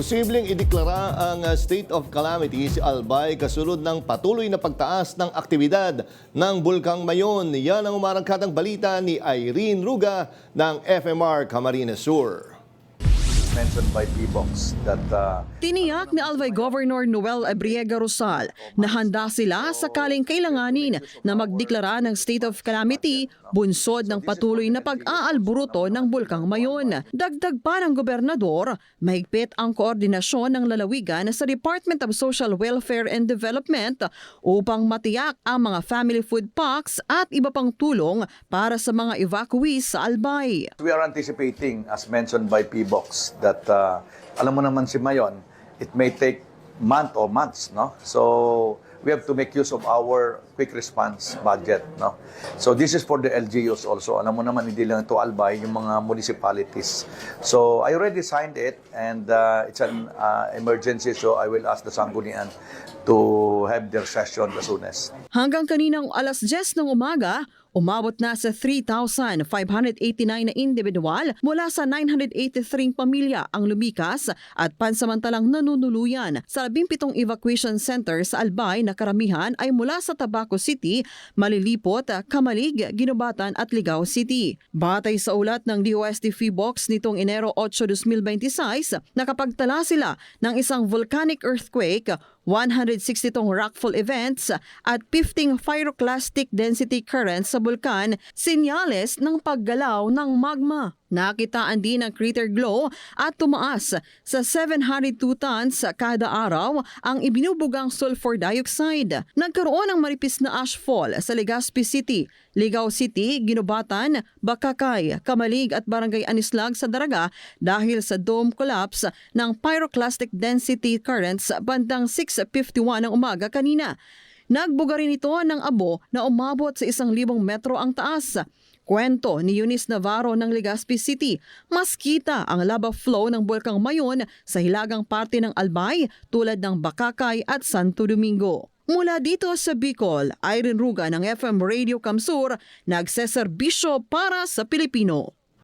Posibleng ideklara ang state of calamity si Albay kasunod ng patuloy na pagtaas ng aktibidad ng Bulkang Mayon. Yan ang umarangkadang balita ni Irene Ruga ng FMR Camarines Sur. Mentioned by P-Box that Tiniyak ni Albay Governor Noel Abriega Rosal na handa sila sakaling kailanganin na magdeklara ng state of calamity bunsod ng patuloy na pag-aalburuto ng Bulkang Mayon. Dagdag pa ng gobernador, mahigpit ang koordinasyon ng lalawigan sa Department of Social Welfare and Development upang matiyak ang mga family food packs at iba pang tulong para sa mga evacuees sa Albay. we are anticipating, as mentioned by P-Box, that alam mo naman si Mayon, it may take month or months, no? So we have to make use of our quick response budget, no? So this is for the LGUs also. Alam mo naman, hindi lang ito Albay, yung mga municipalities. So I already signed it and it's an emergency, so I will ask the Sanggunian to have their session as soonest. Hanggang kaninang alas 10 ng umaga, umabot na sa 3,589 na individual mula sa 983 pamilya ang lumikas at pansamantalang nanunuluyan sa 17 evacuation center sa Albay na karamihan ay mula sa Tabaco City, Malilipot, Kamalig, Ginubatan at Ligao City. Batay sa ulat ng DOST P-Box nitong Enero 8, 2026, nakapagtala sila ng isang volcanic earthquake, 162 rockfall events at 15 pyroclastic density currents sa bulkan, senyales ng paggalaw ng magma. Nakitaan din ang crater glow at tumaas sa 702 tons kada araw ang ibinubugang sulfur dioxide. Nagkaroon ng maripis na ashfall sa Legazpi City, Ligao City, Ginubatan, Bakakay, Kamalig at Barangay Anislag sa Daraga dahil sa dome collapse ng pyroclastic density currents bandang 6:51 ng umaga kanina. Nagbuga rin ito ng abo na umabot sa 1,000 metro ang taas. Kwento ni Eunice Navarro ng Legazpi City, mas kita ang lava flow ng Bulkang Mayon sa hilagang parte ng Albay tulad ng Bakakay at Santo Domingo. Mula dito sa Bicol, Irene Ruga ng FM Radio Kamsur, nagseserbisyo para sa Pilipino.